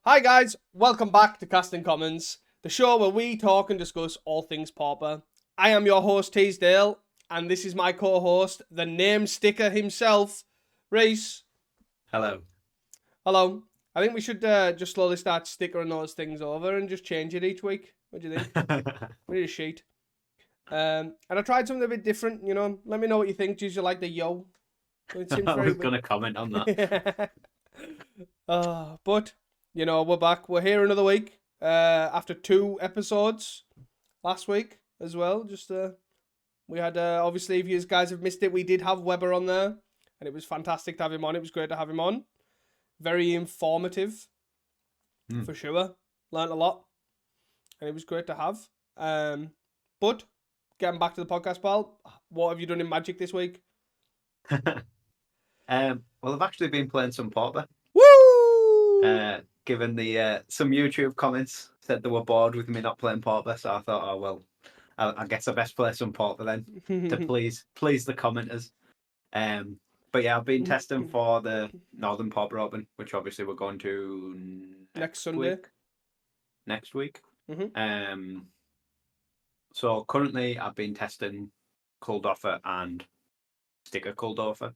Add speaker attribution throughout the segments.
Speaker 1: Hi guys, welcome back to Casting Commons, the show where we talk and discuss all things Pauper. I am your host Teasdale, and this is my co-host, the name sticker himself, Reese.
Speaker 2: Hello.
Speaker 1: Hello. I think we should just slowly start stickering those things over and just change it each week. What do you think? We need a sheet. And I tried something a bit different, Let me know what you think. Do you like the yo? It seems
Speaker 2: I
Speaker 1: very...
Speaker 2: was going to comment on that.
Speaker 1: But we're back. We're here another week. After 2 episodes last week as well. Just we had obviously, if you guys have missed it, we did have Weber on there, and it was fantastic to have him on. It was great to have him on. Very informative, for sure. Learned a lot, and it was great to have. But getting back to the podcast, pal. What have you done in Magic this week?
Speaker 2: Well, I've actually been playing some Pauper.
Speaker 1: Woo!
Speaker 2: Given the some YouTube comments said they were bored with me not playing Pauper, so I thought, oh well, I guess I best play some Pauper then to please the commenters. But yeah, I've been testing for the Northern Pauper Open, which obviously we're going to
Speaker 1: Next Sunday.
Speaker 2: Next week.
Speaker 1: Mm-hmm.
Speaker 2: So currently I've been testing Kuldoffer and Sticker Kuldoffer.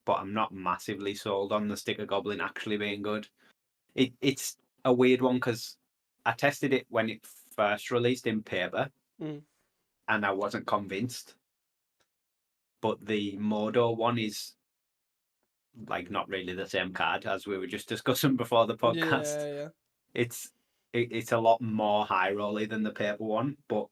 Speaker 2: But I'm not massively sold on the Sticker Goblin actually being good. It's a weird one because I tested it when it first released in paper, and I wasn't convinced. But the Modo one is like not really the same card as we were just discussing before the podcast.
Speaker 1: Yeah.
Speaker 2: It's a lot more high rolly than the paper one, but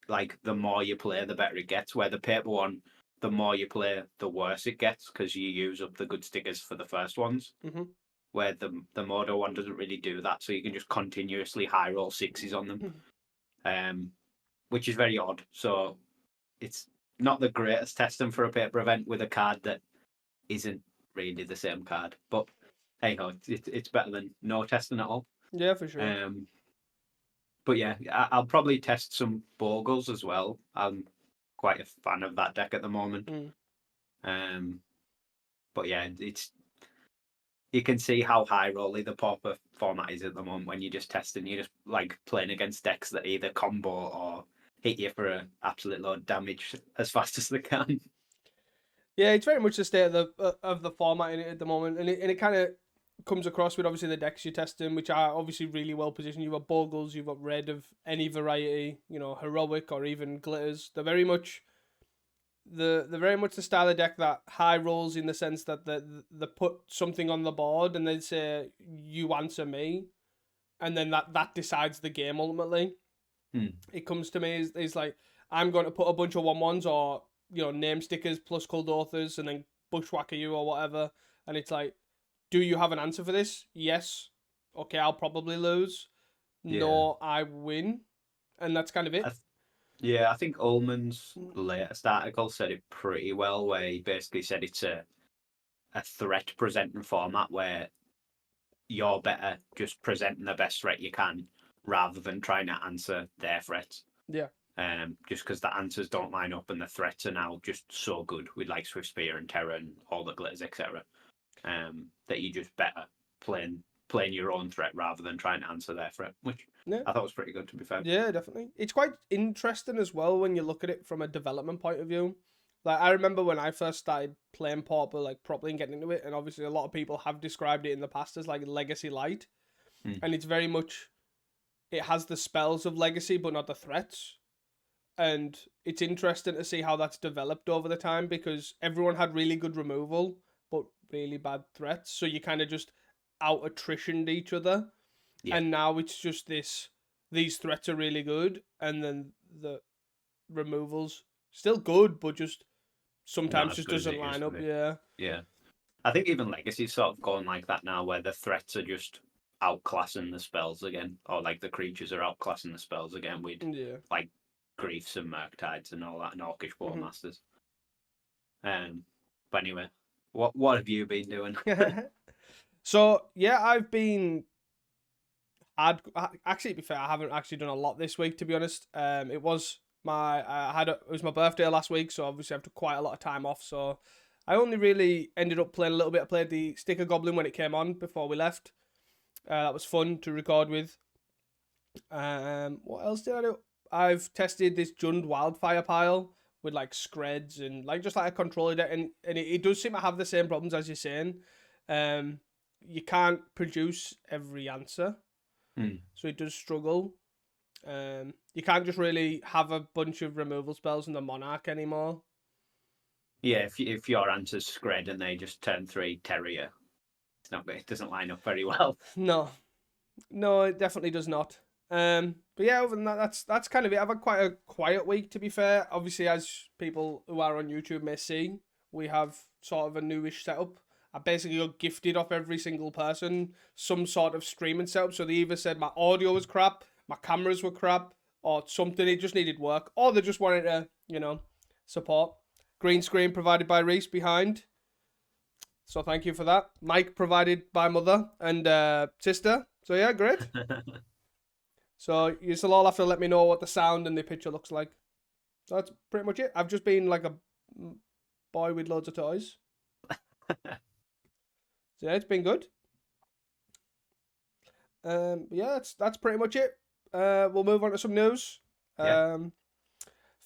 Speaker 2: like the more you play, the better it gets. Where the paper one, the more you play, the worse it gets because you use up the good stickers for the first ones.
Speaker 1: Mm-hmm.
Speaker 2: Where the Modo one doesn't really do that, so you can just continuously high roll sixes on them, which is very odd. So it's not the greatest testing for a paper event with a card that isn't really the same card. But hey ho, it's better than no testing at all.
Speaker 1: Yeah, for sure.
Speaker 2: But yeah, I'll probably test some Bogles as well. I'm quite a fan of that deck at the moment. But yeah, you can see how high rolly the Pauper format is at the moment when you're just testing. You're just like playing against decks that either combo or hit you for an absolute load of damage as fast as they can.
Speaker 1: Yeah, it's very much the state of the format in it at the moment, and it kind of comes across with obviously the decks you're testing, which are obviously really well positioned. You've got Bogles, you've got red of any variety, heroic or even glitters. They're very much they're very much the style of deck that high rolls in the sense that they put something on the board and they say you answer me, and then that decides the game ultimately. It comes to me is like I'm going to put a bunch of 1/1s or name stickers plus cold authors and then bushwhacker you or whatever, and it's like, do you have an answer for this? Yes. Okay, I'll probably lose. No, I win, and that's kind of it.
Speaker 2: I think Ullman's latest article said it pretty well, where he basically said it's a threat presenting format where you're better just presenting the best threat you can rather than trying to answer their threats.
Speaker 1: Yeah.
Speaker 2: Just because the answers don't line up and the threats are now just so good with like Swift Spear and Terror and all the glitters, etc. That you just better playing your own threat rather than trying to answer their threat, which I thought was pretty good, to be fair.
Speaker 1: Yeah, definitely. It's quite interesting as well when you look at it from a development point of view. Like I remember when I first started playing Pauper, like properly and getting into it, and obviously a lot of people have described it in the past as like Legacy Light, and it's very much it has the spells of Legacy but not the threats. And it's interesting to see how that's developed over the time because everyone had really good removal but really bad threats, so you kind of just out attritioned each other.
Speaker 2: Yeah.
Speaker 1: And now it's just these threats are really good, and then the removals still good, but just sometimes just doesn't line up.
Speaker 2: Yeah. I think even Legacy's sort of going like that now, where the threats are just outclassing the spells again, or like the creatures are outclassing the spells again with like Griefs and Murktides and all that, and Orcish Bowmasters. But anyway, what have you been doing?
Speaker 1: So yeah, actually, to be fair, I haven't actually done a lot this week, to be honest. It was my birthday last week, so obviously I took quite a lot of time off. So I only really ended up playing a little bit. I played the Sticker Goblin when it came on before we left. That was fun to record with. What else did I do? I've tested this Jund Wildfire pile with like Screds and like just like a controller deck, and it does seem to have the same problems as you're saying. You can't produce every answer, so it does struggle. You can't just really have a bunch of removal spells in the Monarch anymore.
Speaker 2: Yeah, if your answer's Scred and they just turn 3 Terrier, it doesn't line up very well.
Speaker 1: No, it definitely does not. But yeah, other than that, that's kind of it. I've had quite a quiet week, to be fair. Obviously, as people who are on YouTube may see, we have sort of a newish setup. I basically got gifted off every single person some sort of streaming setup. So they either said my audio was crap, my cameras were crap, or something, it just needed work, or they just wanted to, support. Green screen provided by Reese behind. So thank you for that. Mic provided by mother and sister. So yeah, great. So you'll all have to let me know what the sound and the picture looks like. So that's pretty much it. I've just been like a boy with loads of toys. So yeah, it's been good. Yeah, that's pretty much it. We'll move on to some news.
Speaker 2: Yeah.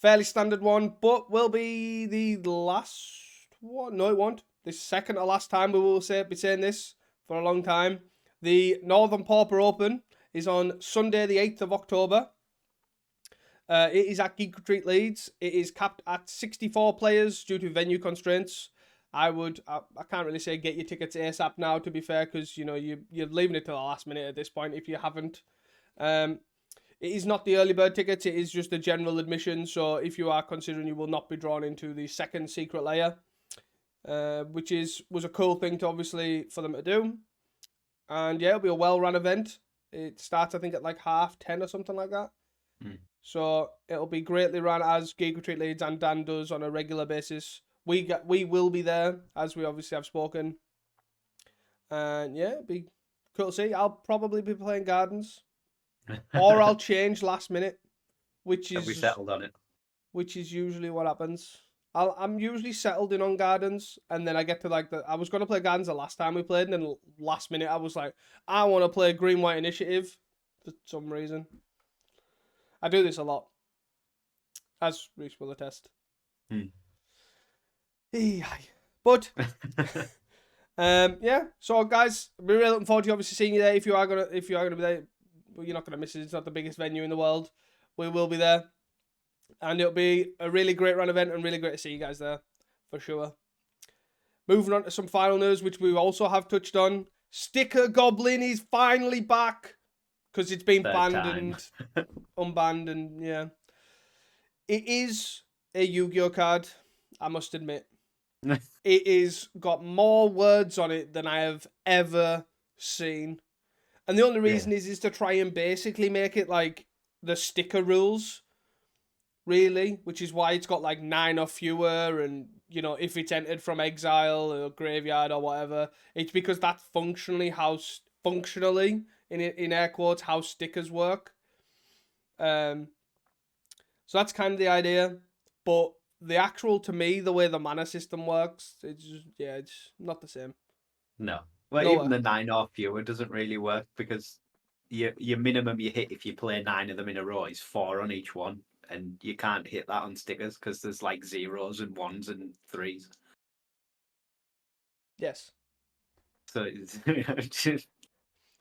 Speaker 1: Fairly standard one, but will be the last one. No, it won't. The second to last time we will be saying this for a long time. The Northern Pauper Open is on Sunday, the 8th of October. It is at Geek Retreat Leeds. It is capped at 64 players due to venue constraints. I can't really say get your tickets ASAP now, to be fair, because you're leaving it to the last minute at this point if you haven't. It is not the early bird tickets, it is just a general admission, so if you are considering, you will not be drawn into the second secret layer, which was a cool thing to obviously for them to do. And yeah, it'll be a well-run event. It starts, I think, at like 10:30 or something like that. So it'll be greatly run as Geek Retreat Leeds and Dan does on a regular basis. We will be there, as we obviously have spoken. And yeah, it'll be cool to see. I'll probably be playing Gardens. Or I'll change last minute, which is
Speaker 2: we settled on it.
Speaker 1: Which is usually what happens. I'm usually settled in on Gardens, and then I get to I was gonna play Gardens the last time we played, and then last minute I was like, I want to play Green White Initiative for some reason. I do this a lot, as Reese will attest. But yeah. So guys, we're really looking forward to obviously seeing you there. If you are gonna be there. You're not going to miss it. It's not the biggest venue in the world. We will be there. And it'll be a really great run event and really great to see you guys there, for sure. Moving on to some final news, which we also have touched on. Sticker Goblin is finally back. Because it's been banned and unbanned and yeah. It is a Yu-Gi-Oh card, I must admit. It is got more words on it than I have ever seen. And the only reason is to try and basically make it like the sticker rules, really, which is why it's got like 9 or fewer, and if it's entered from exile or graveyard or whatever, it's because that's functionally in air quotes how stickers work. So that's kind of the idea, but the actual, to me, the way the mana system works, it's not the same.
Speaker 2: No. Well, even the 9 or fewer doesn't really work because your minimum you hit if you play 9 of them in a row is 4 on each one, and you can't hit that on stickers because there's like 0s and 1s and 3s.
Speaker 1: Yes.
Speaker 2: So it's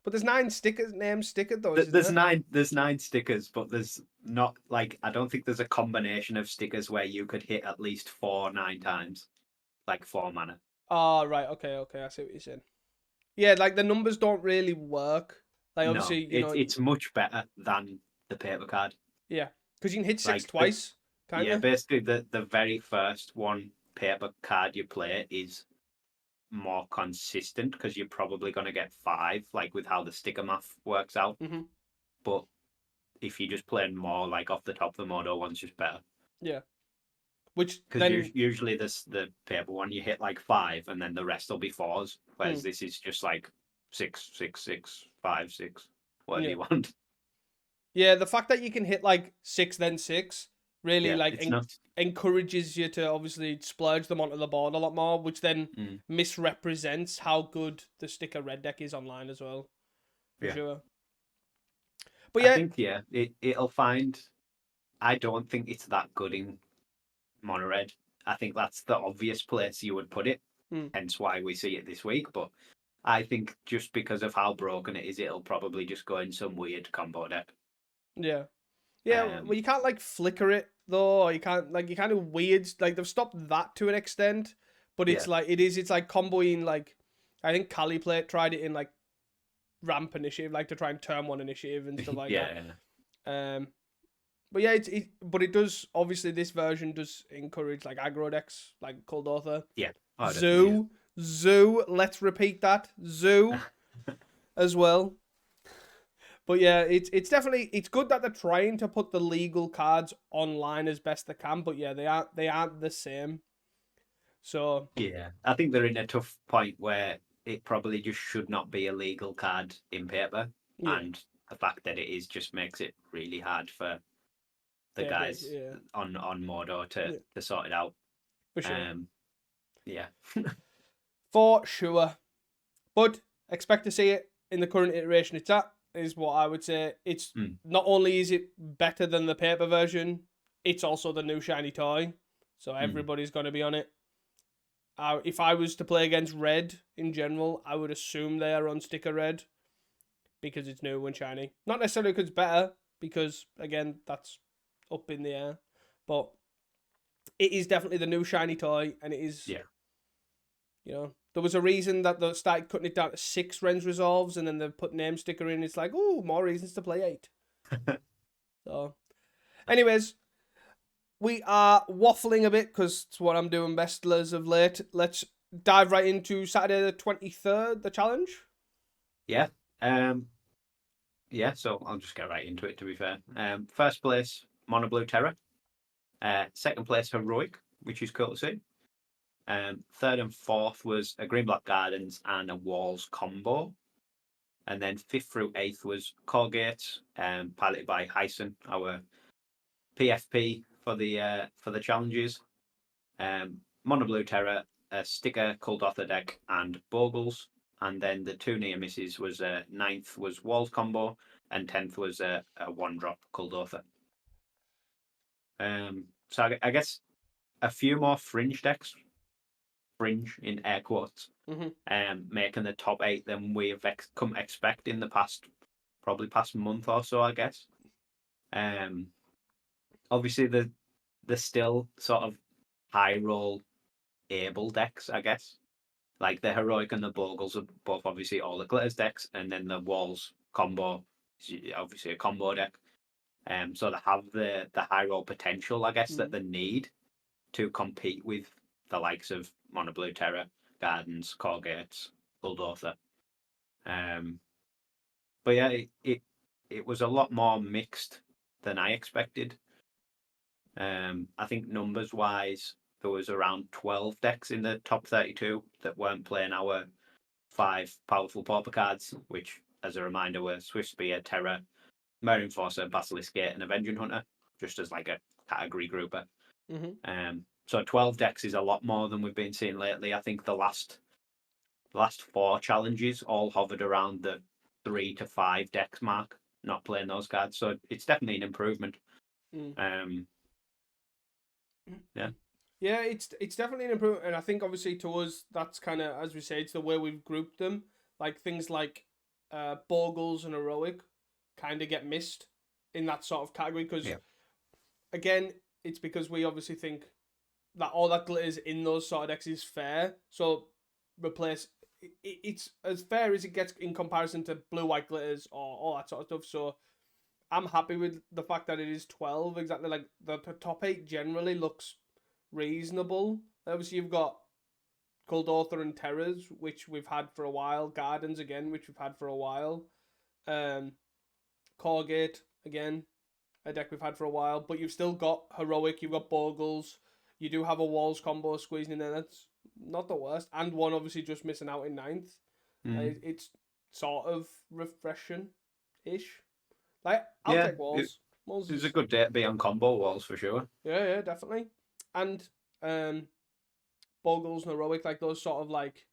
Speaker 1: but there's 9 stickers, named stickered though.
Speaker 2: There's nine stickers, but there's not I don't think there's a combination of stickers where you could hit at least 4 9 times, like 4 mana.
Speaker 1: Oh right, okay, I see what you're saying. Yeah, like the numbers don't really work. Like obviously,
Speaker 2: it's much better than the paper card.
Speaker 1: Yeah, because you can hit 6 twice.
Speaker 2: Basically the very first one paper card you play is more consistent because you're probably going to get 5, like with how the sticker math works out.
Speaker 1: Mm-hmm.
Speaker 2: But if you just play more, like off the top, the Modo one's just better.
Speaker 1: Yeah. Which
Speaker 2: because usually the paper one you hit like 5 and then the rest will be 4s, whereas this is just like 6 6 6 5 6 whatever you want.
Speaker 1: Yeah, the fact that you can hit like 6 then 6 really
Speaker 2: Yeah,
Speaker 1: like
Speaker 2: it's not.
Speaker 1: encourages you to obviously splurge them onto the board a lot more, which then misrepresents how good the sticker red deck is online as well, for
Speaker 2: Yeah.
Speaker 1: sure. But
Speaker 2: I
Speaker 1: yeah,
Speaker 2: think it'll find. I don't think it's that good in mono red. I think that's the obvious place you would put it. Hence why we see it this week. But I think just because of how broken it is, it'll probably just go in some weird combo deck.
Speaker 1: yeah. Yeah, well, you can't like flicker it though, or you can't like you kind of weird. Like they've stopped that to an extent, but it's
Speaker 2: Yeah.
Speaker 1: like it's like comboing like I think Caliplate tried it in like ramp initiative, like to try and turn one initiative and stuff like
Speaker 2: Yeah.
Speaker 1: that. But yeah, but it does obviously this version does encourage like aggro decks like Cold Author,
Speaker 2: Yeah. Oh, definitely.
Speaker 1: Zoo. Let's repeat that Zoo as well. But yeah, it's definitely it's good that they're trying to put the legal cards online as best they can. But yeah, they aren't the same. So
Speaker 2: Yeah, I think they're in a tough point where it probably just should not be a legal card in paper,
Speaker 1: yeah,
Speaker 2: and the fact that it is just makes it really hard for the
Speaker 1: Daybreak,
Speaker 2: guys
Speaker 1: yeah,
Speaker 2: on Modo
Speaker 1: yeah,
Speaker 2: to sort it out.
Speaker 1: for sure,
Speaker 2: Um, yeah,
Speaker 1: for sure. But expect to see it in the current iteration it's at. Is what I would say. It's not only is it better than the paper version, it's also the new shiny toy. So everybody's going to be on it. If I was to play against red in general, I would assume they are on sticker red because it's new and shiny. Not necessarily because it's better, because again, that's up in the air. But it is definitely the new shiny toy, and it is,
Speaker 2: yeah,
Speaker 1: there was a reason that they started cutting it down to 6 Rens Resolves, and then they put name sticker in. It's like, oh, more reasons to play 8. So, anyways, we are waffling a bit because it's what I'm doing best as of late. Let's dive right into Saturday the 23rd, the challenge.
Speaker 2: yeah, yeah. So I'll just get right into it. To be fair, first place Mono Blue Terror, second place Heroic, which is cool to see. Third and fourth was a Green Black Gardens and a Walls combo. And then fifth through eighth was Colgate, piloted by Hyson, our PFP for the challenges. Mono Blue Terror, a sticker Cold Author deck, and Bogles. And then the two near misses was ninth was Walls combo, and 10th was a one drop Cold Author. So I guess a few more fringe decks, fringe in air quotes, making the top 8 than we've come expect in the probably past month or so, I guess. Obviously the still sort of high roll able decks, I guess. Like the Heroic and the Bogles are both obviously all the glitters decks, and then the Walls combo is obviously a combo deck. So they have the high roll potential, I guess, that they need to compete with the likes of Mono Blue Terror, Gardens, Corgates, Bulldozer. But yeah, it was a lot more mixed than I expected. I think numbers wise, there was around 12 decks in the top 32 that weren't playing our 5 powerful pauper cards, which, as a reminder, were Swift Spear, Terror, Mare Enforcer, Basilisk Gate, and Avenging Hunter, just as like a category grouper. So 12 decks is a lot more than we've been seeing lately. I think the last 4 challenges all hovered around the 3 to 5 decks mark, not playing those cards. So it's definitely an improvement. Yeah.
Speaker 1: Yeah, it's definitely an improvement, and I think obviously to us that's kind of, as we say, it's the way we've grouped them. Like things like Bogles and Heroic kind of get missed in that sort of category because,
Speaker 2: Yeah.
Speaker 1: again, it's because we obviously think that all that glitters in those sort of decks is fair. So replace it's as fair as it gets in comparison to blue white glitters or all that sort of stuff. So I'm happy with the fact that it is 12 exactly. Like the top 8 generally looks reasonable. Obviously, you've got Cold Author and Terrors, which we've had for a while. Gardens again, which we've had for a while. Corgate again, a deck we've had for a while. But you've still got Heroic. You've got Bogles. You do have a Walls combo squeezing in there. That's not the worst. And one obviously just missing out in ninth. It's sort of refreshing ish. Like I'll take Walls. Moles
Speaker 2: It was a
Speaker 1: is
Speaker 2: good day to be on combo walls for sure.
Speaker 1: yeah, definitely. And Bogles and Heroic, like those sort of like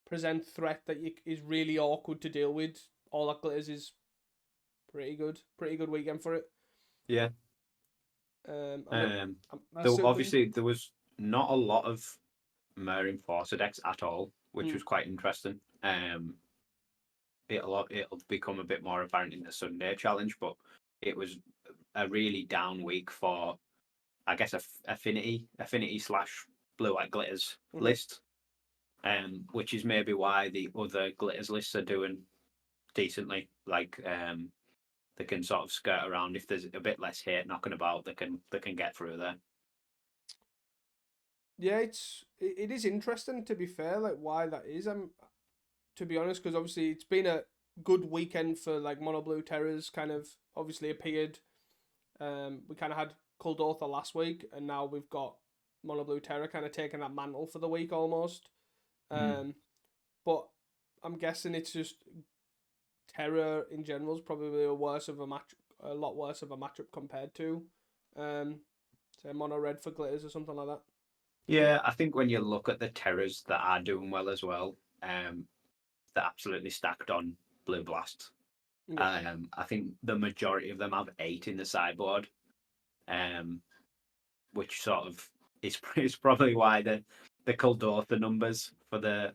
Speaker 1: present threat that is really awkward to deal with. All that glitters is pretty good weekend for it.
Speaker 2: Yeah.
Speaker 1: I'm gonna, I
Speaker 2: Though
Speaker 1: still think,
Speaker 2: obviously there was not a lot of Mer Enforcer decks at all, which
Speaker 1: mm,
Speaker 2: was quite interesting. It'll become a bit more apparent in the Sunday challenge, but it was a really down week for, I guess, affinity slash blue white glitters
Speaker 1: mm-hmm.
Speaker 2: list. Which is maybe why the other glitters lists are doing decently. Like they can sort of skirt around if there's a bit less hate knocking about. They can get through there.
Speaker 1: Yeah, it is interesting to be fair, like why that is. To be honest, because obviously it's been a good weekend for like mono blue terrors. Kind of obviously appeared. We kind of had Kuldotha last week, and now we've got mono blue terror kind of taking that mantle for the week almost.
Speaker 2: Mm.
Speaker 1: But I'm guessing it's just terror in general is probably a lot worse of a matchup compared to, um, say mono red for glitters or something like that.
Speaker 2: Yeah, I think when you look at the terrors that are doing well as well, they're absolutely stacked on blue blast.
Speaker 1: Yeah,
Speaker 2: I think the majority of them have 8 in the sideboard, um, which sort of is probably why the Kuldotha numbers for the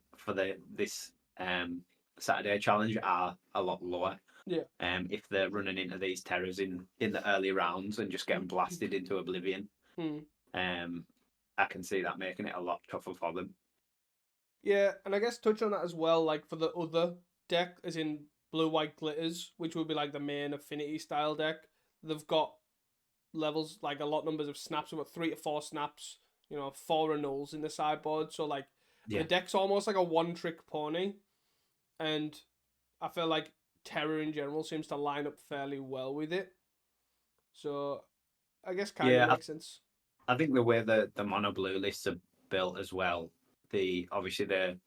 Speaker 2: this Saturday challenge are a lot lower.
Speaker 1: yeah.
Speaker 2: If they're running into these terrors in the early rounds and just getting blasted into oblivion,
Speaker 1: Hmm.
Speaker 2: um, I can see that making it a lot tougher for them.
Speaker 1: Yeah, and I guess touch on that as well, like for the other deck, as in blue white glitters, which would be like the main affinity style deck. They've got levels like a lot numbers of snaps, about 3 to 4 snaps. 4 annuls in the sideboard. So like the
Speaker 2: Yeah,
Speaker 1: deck's almost like a one-trick pony, and I feel like Terror in general seems to line up fairly well with it. So I guess kind of
Speaker 2: yeah.
Speaker 1: makes sense.
Speaker 2: I think the way the mono blue lists are built as well, obviously the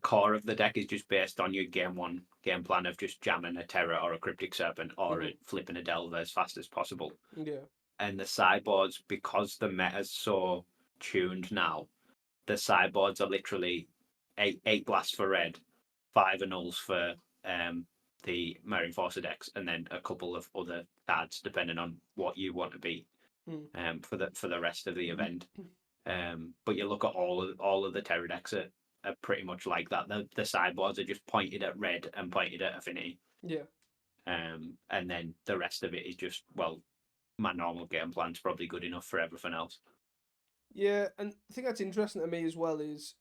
Speaker 2: core of the deck is just based on your game 1 game plan of just jamming a Terror or a Cryptic Serpent or
Speaker 1: Hmm.
Speaker 2: flipping a Delver as fast as possible.
Speaker 1: Yeah.
Speaker 2: And the sideboards, because the meta's so tuned now, the sideboards are literally eight blasts for red, 5 annuls for um, the Marine Forcer decks, and then a couple of other cards depending on what you want to be
Speaker 1: Mm.
Speaker 2: for the rest of the event. But you look at all of the Terror decks are pretty much like that. The sideboards are just pointed at red and pointed at affinity.
Speaker 1: Yeah.
Speaker 2: And then the rest of it is just, well, my normal game plan's probably good enough for everything else.
Speaker 1: Yeah, and the thing that's interesting to me as well is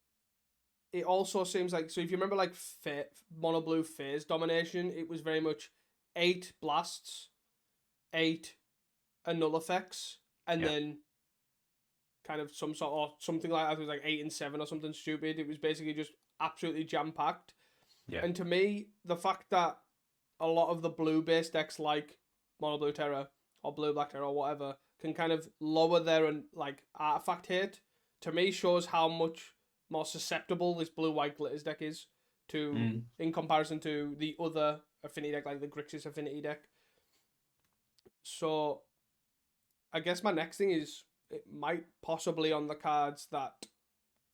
Speaker 1: it also seems like, so if you remember like mono blue phase domination, it was very much 8 blasts, 8 null effects, and
Speaker 2: Yeah,
Speaker 1: then kind of some sort of something like that. It was like 8 and 7 or something stupid. It was basically just absolutely jam packed.
Speaker 2: yeah,
Speaker 1: And to me, the fact that a lot of the blue based decks like mono blue terror or blue black terror or whatever can kind of lower their like artifact hit, to me shows how much more susceptible this blue white glitters deck is to,
Speaker 2: mm.
Speaker 1: in comparison to the other affinity deck like the Grixis affinity deck. So I guess my next thing is it might possibly on the cards that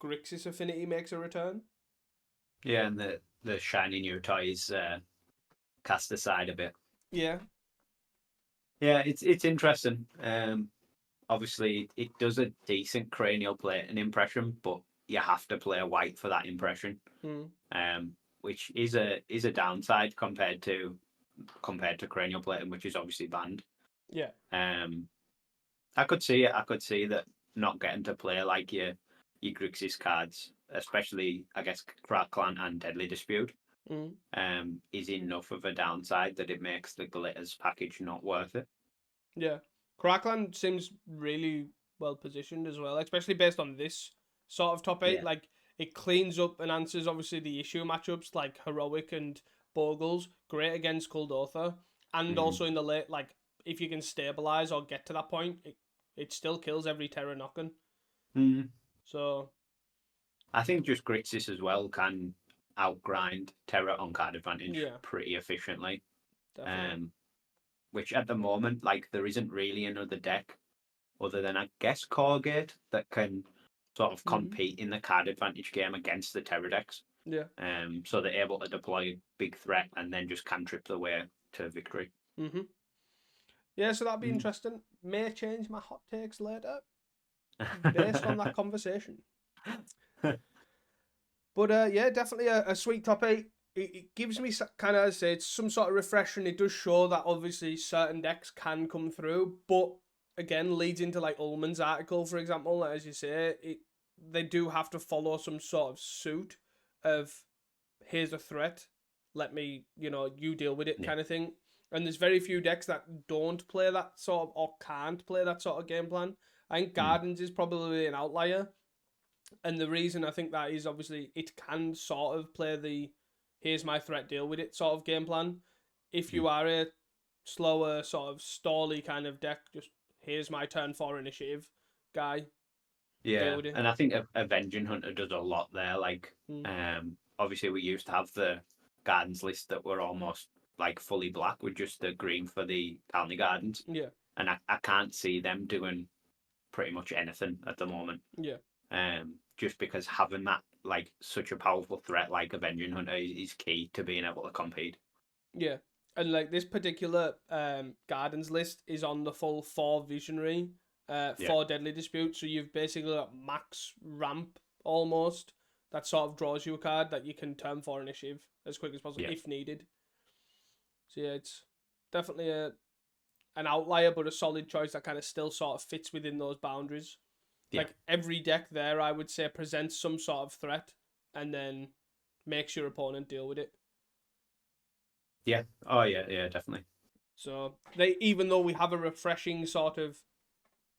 Speaker 1: Grixis affinity makes a return.
Speaker 2: Yeah. And the shiny new toys cast aside a bit.
Speaker 1: Yeah.
Speaker 2: Yeah, it's interesting. Obviously, it does a decent cranial plate and impression, but you have to play a white for that impression.
Speaker 1: Mm.
Speaker 2: Which is a downside compared to cranial plating, which is obviously banned.
Speaker 1: Yeah.
Speaker 2: Um, I could see it. I could see that not getting to play like your Grixis cards, especially I guess Crackland and Deadly Dispute,
Speaker 1: Mm.
Speaker 2: is enough of a downside that it makes the glitters package not worth it.
Speaker 1: Yeah. Crackland seems really well positioned as well, especially based on this sort of top eight.
Speaker 2: Yeah.
Speaker 1: Like it cleans up and answers obviously the issue matchups like Heroic and Bogles, great against Kuldotha, and
Speaker 2: Mm.
Speaker 1: also in the late, like if you can stabilize or get to that point, it still kills every Terra knocking.
Speaker 2: Mm.
Speaker 1: So
Speaker 2: I think just Grixis as well can outgrind Terra on card advantage
Speaker 1: yeah,
Speaker 2: pretty efficiently.
Speaker 1: definitely.
Speaker 2: Um, which at the moment, like, there isn't really another deck other than, I guess, Corgate that can sort of compete in the card advantage game against the Terror decks.
Speaker 1: Yeah.
Speaker 2: So they're able to deploy big threat and then just cantrip their way to victory.
Speaker 1: Yeah, so that'd be interesting. May change my hot takes later based on that conversation. But yeah, definitely a sweet topic. It gives me kind of, as I say, it's some sort of refreshing. It does show that obviously certain decks can come through, but again, leads into like Ullman's article, for example. As you say, they do have to follow some sort of suit of here's a threat, let me, you deal with it kind of thing. And there's very few decks that don't play that sort of, or can't play that sort of game plan. I think Gardens is probably an outlier. And the reason I think that is obviously it can sort of play the here's my threat, deal with it sort of game plan. If you are a slower, sort of stally kind of deck, just here's my turn 4 initiative guy.
Speaker 2: Yeah,
Speaker 1: Deal with it.
Speaker 2: and I think Avenging Hunter does a lot there. Like, obviously we used to have the Gardens list that were almost like fully black with just the green for the Colony Gardens.
Speaker 1: Yeah.
Speaker 2: And I can't see them doing pretty much anything at the moment.
Speaker 1: Yeah.
Speaker 2: Just because having that, like, such a powerful threat like Avenging Hunter is key to being able to compete.
Speaker 1: Yeah. And like this particular Gardens list is on the full 4 Visionary, 4 Deadly Dispute. So you've basically got max ramp almost. That sort of draws you a card that you can turn 4 initiative as quick as possible if needed. So yeah, it's definitely an outlier, but a solid choice that kind of still sort of fits within those boundaries. Like every deck there, I would say, presents some sort of threat and then makes your opponent deal with it.
Speaker 2: Yeah. Oh yeah, definitely.
Speaker 1: So even though we have a refreshing sort of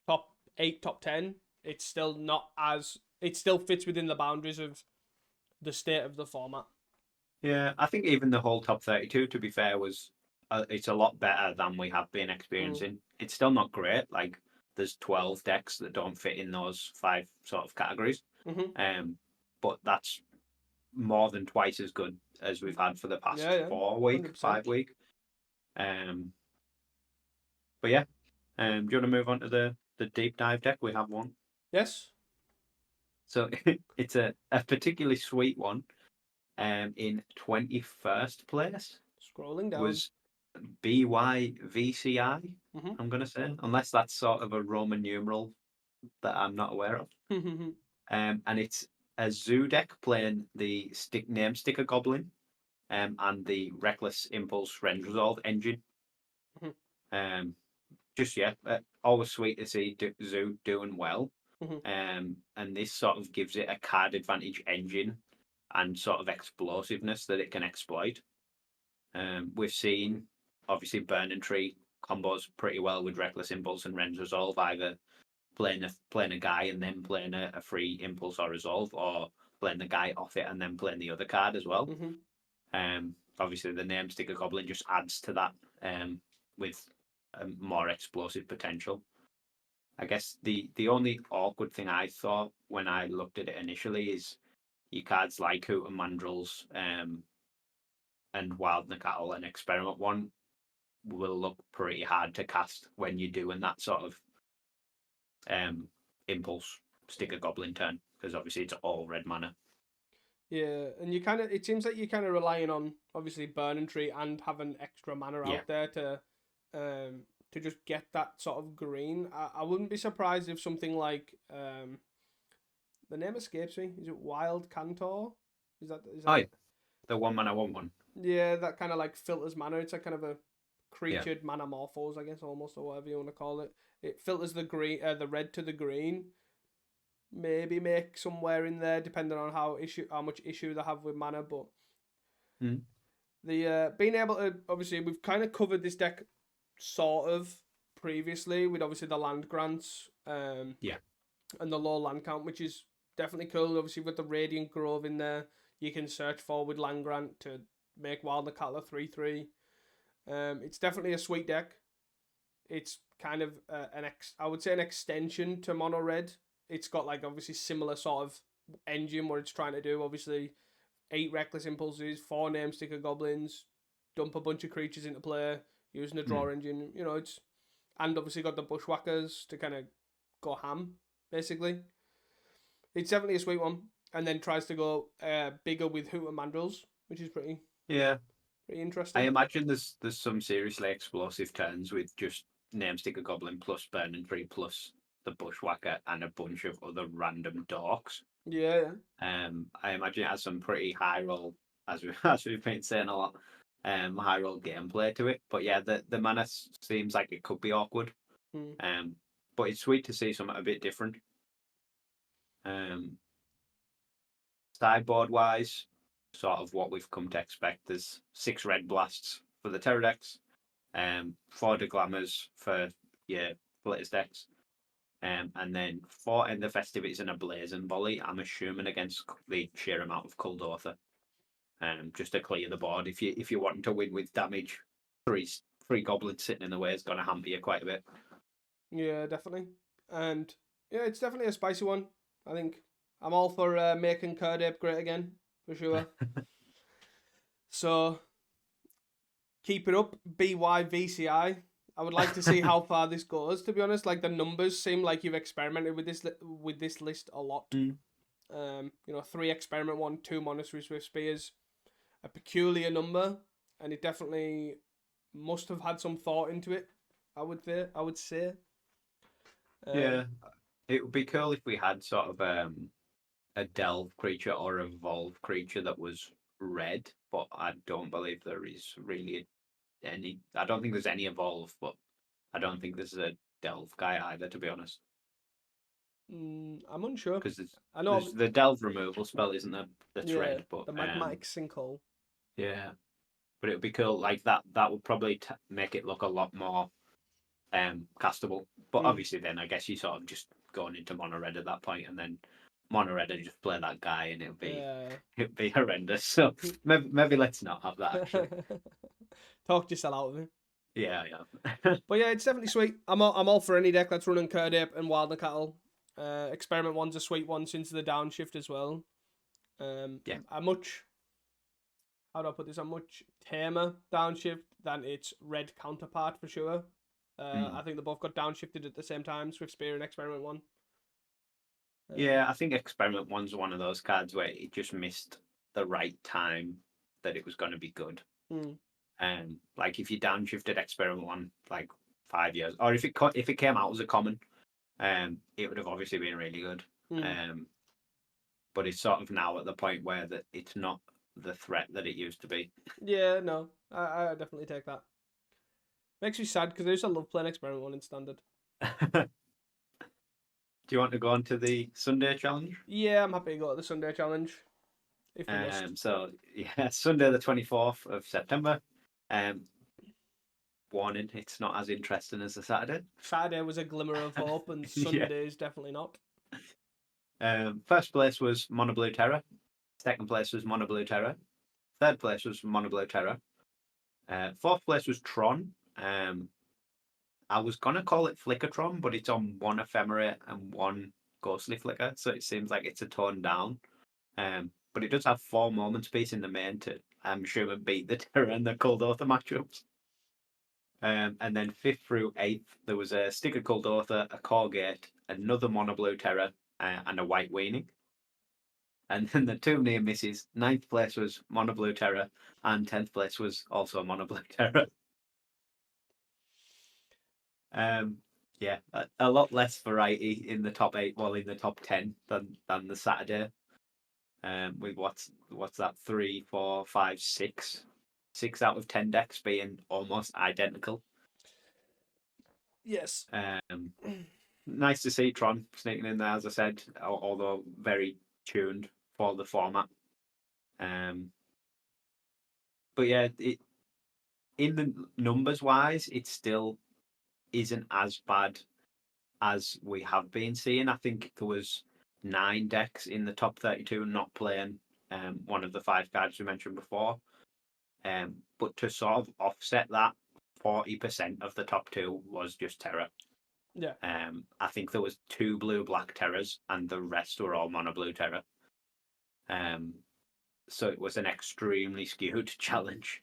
Speaker 1: top 8, top 10, it's still not as, it still fits within the boundaries of the state of the format.
Speaker 2: Yeah, I think even the whole top 32, to be fair, was it's a lot better than we have been experiencing. It's still not great. Like, there's 12 decks that don't fit in those 5 sort of categories. But that's more than twice as good as we've had for the past 4 week,
Speaker 1: 100%.
Speaker 2: 5 week. But yeah, do you want to move on to the deep dive deck? We have one.
Speaker 1: Yes.
Speaker 2: So it's a particularly sweet one. In 21st place
Speaker 1: Scrolling down
Speaker 2: was BYVCI. I'm gonna say, unless that's sort of a Roman numeral that I'm not aware of. And it's a zoo deck playing the name sticker Goblin, and the Reckless Impulse Rend Resolve engine. Just always sweet to see Zoo doing well. And this sort of gives it a card advantage engine and sort of explosiveness that it can exploit. We've seen obviously Burning Tree combos pretty well with Reckless Impulse and Rend Resolve, either playing a guy and then playing a free impulse or resolve, or playing the guy off it and then playing the other card as well. Obviously the name Sticker Goblin just adds to that, with a more explosive potential. I guess the only awkward thing I thought when I looked at it initially is your cards like Hoot and Mandrills, and Wild Nacatl and Experiment One will look pretty hard to cast when you're doing that sort of impulse sticker Goblin turn, because obviously it's all red mana.
Speaker 1: Yeah, and it seems like you're kind of relying on obviously Burning Tree and having extra mana out there to just get that sort of green. I wouldn't be surprised if something like the name escapes me. Is it Wild Cantor? Is that
Speaker 2: Oh yeah, the 1-mana 1/1.
Speaker 1: Yeah, that kind of like filters mana. It's a kind of a creatured mana morphos, I guess, almost, or whatever you want to call it. It filters the green, the red to the green. Maybe make somewhere in there, depending on how much issue they have with mana. But the being able to, obviously, we've kind of covered this deck sort of previously with obviously the land grants, and the low land count, which is definitely cool. Obviously, with the Radiant Grove in there, you can search for with land grant to make Wild Nacatl 3/3. It's definitely a sweet deck. It's kind of I would say an extension to Mono Red. It's got like obviously similar sort of engine what it's trying to do. Obviously, 8 Reckless Impulses, 4 Name Sticker Goblins, dump a bunch of creatures into play, using a draw engine. You know, it's and obviously got the bushwhackers to kind of go ham, basically. It's definitely a sweet one, and then tries to go bigger with Hooter Mandrills, which is pretty
Speaker 2: I
Speaker 1: interesting.
Speaker 2: imagine there's some seriously explosive turns with just Namesticker Goblin plus Burning Tree plus the Bushwhacker and a bunch of other random dorks.
Speaker 1: Yeah.
Speaker 2: I imagine it has some pretty high roll, as we've been saying a lot, high roll gameplay to it. But yeah, the mana seems like it could be awkward.
Speaker 1: Mm.
Speaker 2: But it's sweet to see something a bit different. Sideboard wise, sort of what we've come to expect. There's 6 red blasts for the Terror decks, 4 Glamours for your Glitters decks, and then 4 End the Festivities and a Blazing Volley. I'm assuming against the sheer amount of Kuldotha, just to clear the board. If you want to win with damage, three goblins sitting in the way is going to hamper you quite a bit.
Speaker 1: Yeah, definitely. And yeah, it's definitely a spicy one. I think I'm all for making Kurdape great again, for sure. So keep it up, BYVCI. I would like to see how far this goes. To be honest, like the numbers seem like you've experimented with this list a lot. You know, 3 experiment 1, 2 monastery swift spears, a peculiar number, and it definitely must have had some thought into it. I would say.
Speaker 2: Yeah, it would be cool if we had sort of a delve creature or a evolve creature that was red, but I don't believe there is really any. I don't think there's any evolve, but I don't think there's a delve guy either, to be honest.
Speaker 1: I'm unsure.
Speaker 2: Because
Speaker 1: I know.
Speaker 2: there's the delve removal spell, isn't there? That's
Speaker 1: Yeah,
Speaker 2: red, but
Speaker 1: the magmatic sinkhole.
Speaker 2: yeah, but it would be cool. Like that would probably make it look a lot more castable. But obviously, then I guess you sort of just going into mono red at that point, and then mono red and just play that guy, and it'd be horrendous. So maybe let's not have that actually.
Speaker 1: Talked yourself out of it.
Speaker 2: Yeah.
Speaker 1: But yeah, it's definitely sweet. I'm all for any deck that's running Kurdape and Wilder Cattle. Experiment 1's a sweet one since the downshift as well.
Speaker 2: Yeah.
Speaker 1: A much, how do I put this? A much tamer downshift than its red counterpart for sure. I think they both got downshifted at the same time, Swift Spear and Experiment 1.
Speaker 2: Yeah, I think Experiment 1's one of those cards where it just missed the right time that it was going to be good. Like if you downshifted Experiment 1 like 5 years, or if it came out as a common, it would have obviously been really good. But it's sort of now at the point where that it's not the threat that it used to be.
Speaker 1: Yeah, no, I definitely take that. Makes me sad because I used to love playing Experiment 1 in Standard.
Speaker 2: Do you want to go on to the Sunday challenge?
Speaker 1: Yeah, I'm happy to go to the Sunday challenge. If we must.
Speaker 2: So yeah, Sunday the 24th of September. Warning, it's not as interesting as the Saturday.
Speaker 1: Saturday was a glimmer of hope, and Sunday is definitely not.
Speaker 2: First place was Mono Blue Terror. Second place was Mono Blue Terror. Third place was Mono Blue Terror. Fourth place was Tron. I was gonna call it Flickertron, but it's on 1 Ephemerate and 1 Ghostly Flicker, so it seems like it's a tone down. But it does have 4 Moments Piece in the main to, I'm sure, beat the Terror and the Kuldotha matchups. And then 5th through 8th, there was a Sticker Kuldotha, a Corgate, another Mono Blue Terror, and a White Weaning. And then the 2 near misses. 9th place was Mono Blue Terror, and 10th place was also Mono Blue Terror. Yeah, a lot less variety in the top 8, well, in the top 10 than the Saturday. With what's that? 3, 4, 5, 6 out of 10 decks being almost identical.
Speaker 1: Yes.
Speaker 2: Nice to see Tron sneaking in there, as I said, although very tuned for the format. But yeah, in the numbers wise, it still isn't as bad as we have been seeing. I think there was 9 decks in the top 32 not playing one of the 5 cards we mentioned before. But to sort of offset that, 40% of the top 2 was just Terror.
Speaker 1: Yeah.
Speaker 2: I think there was 2 blue-black Terrors, and the rest were all mono-blue Terror. So it was an extremely skewed challenge.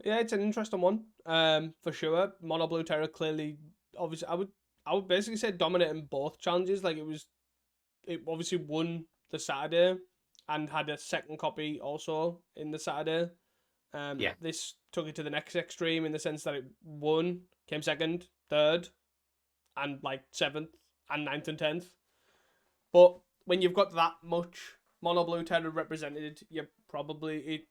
Speaker 1: Yeah, it's an interesting one. For sure. Mono Blue Terror clearly, obviously, I would basically say dominating both challenges. Like it obviously won the Saturday, and had a second copy also in the Saturday.
Speaker 2: Yeah,
Speaker 1: This took it to the next extreme in the sense that it won, came second, third, and like seventh and ninth and 10th. But when you've got that much Mono Blue Terror represented, you probably it,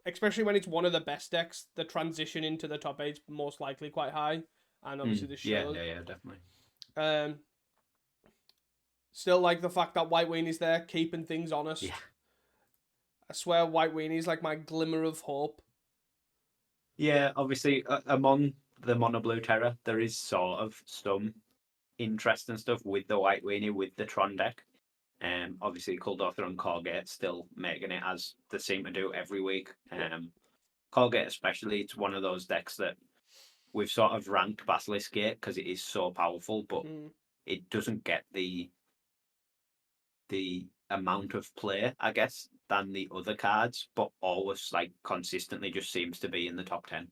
Speaker 1: especially when it's one of the best decks, the transition into the top eight's most likely quite high, and obviously this
Speaker 2: yeah,
Speaker 1: shows.
Speaker 2: yeah, yeah, definitely.
Speaker 1: Um, Still like the fact that White Weenie's there, keeping things
Speaker 2: Yeah,
Speaker 1: honest. I swear, White Weenie's like my glimmer of hope.
Speaker 2: yeah. Obviously, among the Mono Blue Terror, there is sort of some interesting stuff with the White Weenie with the Tron deck. Obviously, Kuldother and Colgate still making it as they seem to do every week.
Speaker 1: Yeah.
Speaker 2: Colgate especially, it's one of those decks that we've sort of ranked Basilisk Gate because it is so powerful, but
Speaker 1: Mm,
Speaker 2: it doesn't get the amount of play, I guess, than the other cards, but always like consistently just seems to be in the top 10.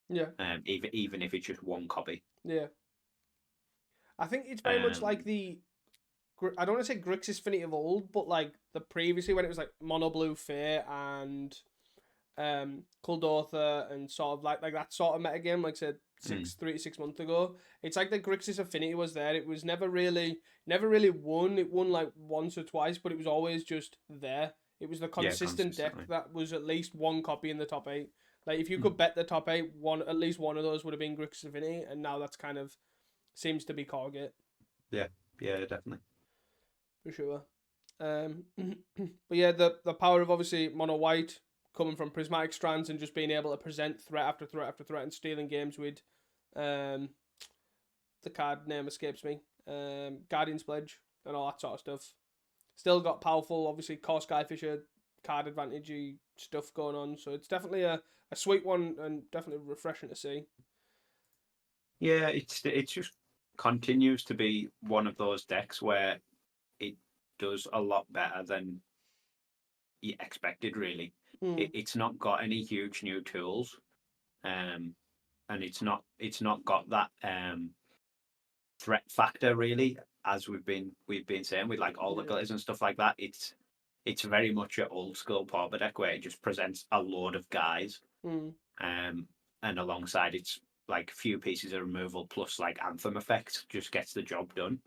Speaker 1: yeah.
Speaker 2: Even if it's just one copy.
Speaker 1: Yeah. I think it's very much like
Speaker 2: Um,
Speaker 1: the I don't want to say Grixis Affinity of old, but like the previously when it was like Mono Blue Fair and Kuldotha and sort of like that sort of meta game, like I said,
Speaker 2: mm,
Speaker 1: 3 to 6 months ago. It's like the Grixis Affinity was there. It was never really won. It won like once or twice, but it was always just there. It was the
Speaker 2: yeah,
Speaker 1: consistent deck
Speaker 2: consistently.
Speaker 1: that was at least one copy in the top eight. Like if you
Speaker 2: Mm,
Speaker 1: could bet the top eight, one at least one of those would have been Grixis Affinity, and now that's kind of seems to be Corgate
Speaker 2: yeah, yeah, definitely.
Speaker 1: for sure. But yeah, the power of obviously mono white coming from prismatic strands and just being able to present threat after threat after threat and stealing games with, um, the card name escapes me, Guardian's Pledge and all that sort of stuff. Still got powerful, obviously, core Skyfisher card advantage stuff going on. So it's definitely a sweet one and definitely refreshing to see.
Speaker 2: Yeah, it's just continues to be one of those decks where it does a lot better than you expected. Really,
Speaker 1: Mm,
Speaker 2: it's not got any huge new tools, and it's not got that threat factor really, as we've been saying with like all the
Speaker 1: yeah.
Speaker 2: glitters and stuff like that. It's very much an old school pauper deck where it just presents a load of guys,
Speaker 1: Mm,
Speaker 2: um, and alongside its like few pieces of removal plus like anthem effects just gets the job done.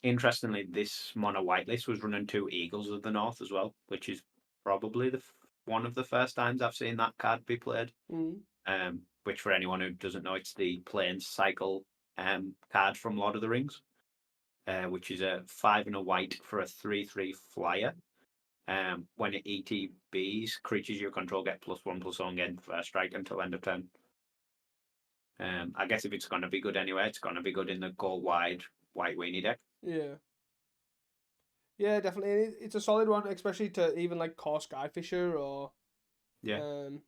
Speaker 2: Interestingly, this mono white list was running two Eagles of the North as well, which is probably one of the first times I've seen that card be played.
Speaker 1: mm,
Speaker 2: Which for anyone who doesn't know, it's the Plains Cycle card from Lord of the Rings, which is a 5 and a white for a 3/3 flyer. When it ETBs, creatures you control get +1/+1 again first strike until end of turn. I guess if it's going to be good anyway, it's going to be good in the go wide white weenie deck.
Speaker 1: yeah. Yeah, definitely. It's a solid one, especially to even like core Skyfisher or
Speaker 2: Yeah.
Speaker 1: um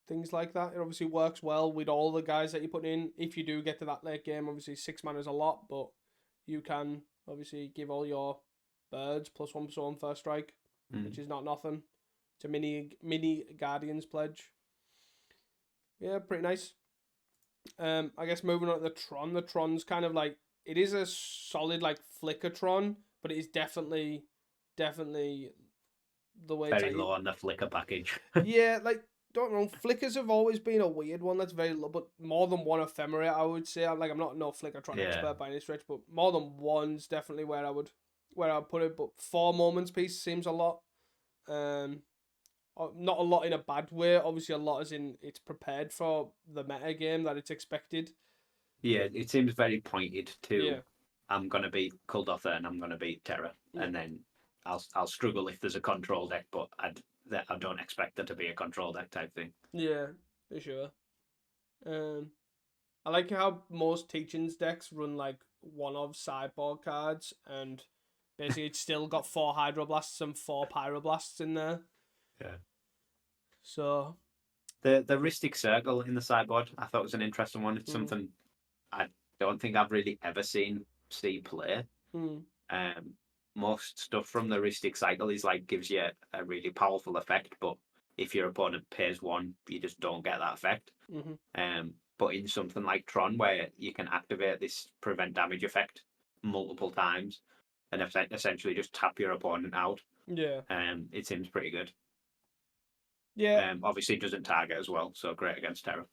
Speaker 1: things like that. It obviously works well with all the guys that you put in. If you do get to that late game, obviously 6 mana is a lot, but you can obviously give all your birds +1/+1 first strike, which
Speaker 2: Mm.
Speaker 1: is not nothing. It's a mini Guardians pledge. Yeah, pretty nice. I guess moving on to the Tron. The Tron's kind of like it is a solid like Flickertron, but it is definitely the way it's
Speaker 2: Very
Speaker 1: like
Speaker 2: low on the flicker package.
Speaker 1: yeah, like don't know. Flickers have always been a weird one. That's very low, but more than one ephemera, I would say. I'm not no Flickertron
Speaker 2: Yeah.
Speaker 1: expert by any stretch, but more than one's definitely where I would put it. But 4 moments piece seems a lot. Um, not a lot in a bad way. Obviously, a lot as in it's prepared for the meta game that it's expected.
Speaker 2: Yeah, it seems very pointed
Speaker 1: Yeah,
Speaker 2: to I'm gonna beat Kuldotha and I'm gonna beat Terra,
Speaker 1: yeah,
Speaker 2: and then I'll struggle if there's a control deck, but I don't expect there to be a control deck type thing.
Speaker 1: yeah, for sure. Um, I like how most teachings decks run like one of sideboard cards, and basically it's still got 4 Hydroblasts and 4 Pyroblasts in there.
Speaker 2: Yeah.
Speaker 1: So,
Speaker 2: The Rhystic Circle in the sideboard I thought was an interesting one. It's
Speaker 1: mm,
Speaker 2: something I don't think I've really ever seen see play.
Speaker 1: mm,
Speaker 2: Um, Most stuff from the Rhystic Cycle is like gives you a really powerful effect, but if your opponent pays 1, you just don't get that effect.
Speaker 1: Mm-hmm.
Speaker 2: But in something like Tron, where you can activate this prevent damage effect multiple times, and essentially just tap your opponent out,
Speaker 1: Yeah.
Speaker 2: it seems pretty good.
Speaker 1: Yeah.
Speaker 2: Obviously, it doesn't target as well, so great against Terra.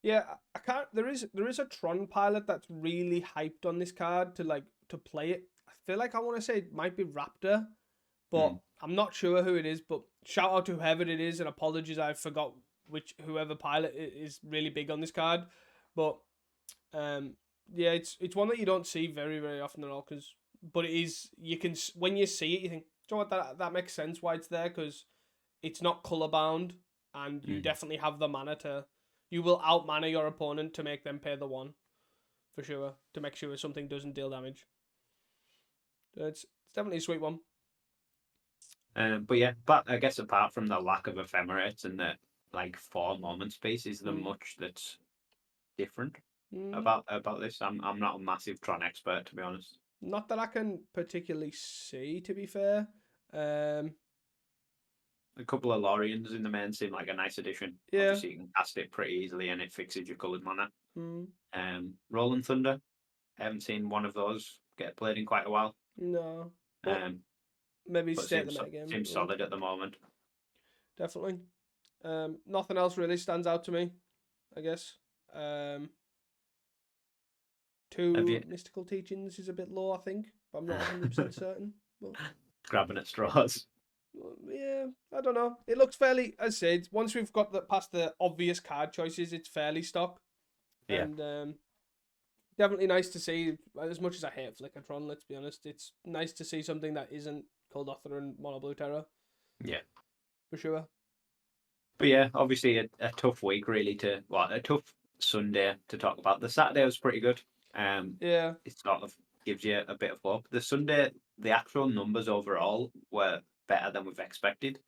Speaker 1: Yeah, I can't. There is a Tron pilot that's really hyped on this card to play it. I feel like I want to say it might be Raptor, but I'm not sure who it is. But shout out to whoever it is, and apologies I forgot whoever pilot is really big on this card. But um, yeah, it's one that you don't see very often at all. But it is, when you see it, you think, do you know what, that makes sense why it's there, because it's not color bound, and you definitely have the mana to. You will out mana your opponent to make them pay the 1, for sure, to make sure something doesn't deal damage. So it's definitely a sweet one.
Speaker 2: But yeah, but I guess apart from the lack of ephemerates and the like 4 moment space, is there much that's different about this? I'm not a massive Tron expert, to be honest.
Speaker 1: Not that I can particularly see, to be fair.
Speaker 2: A couple of Lorians in the main seem like a nice addition.
Speaker 1: Yeah.
Speaker 2: Obviously, you can cast it pretty easily, and it fixes your coloured mana.
Speaker 1: Mm.
Speaker 2: Rolling Thunder, I haven't seen one of those get played in quite a while.
Speaker 1: No. But maybe
Speaker 2: But
Speaker 1: stay at the metagame.
Speaker 2: seems solid at the moment.
Speaker 1: Definitely. Nothing else really stands out to me, I guess. 2 mystical teachings is a bit low, I think, but I'm not 100% certain. But
Speaker 2: grabbing at straws.
Speaker 1: Yeah, I don't know. It looks fairly, as I said, once we've got past the obvious card choices, it's fairly stock.
Speaker 2: Yeah.
Speaker 1: And definitely nice to see. As much as I hate Flickertron, let's be honest, it's nice to see something that isn't Cold Author and Mono Blue Terror.
Speaker 2: Yeah.
Speaker 1: For sure.
Speaker 2: But yeah, obviously a tough week really a tough Sunday to talk about. The Saturday was pretty good.
Speaker 1: Yeah.
Speaker 2: It sort of gives you a bit of hope. The Sunday, the actual numbers overall were better than we've expected.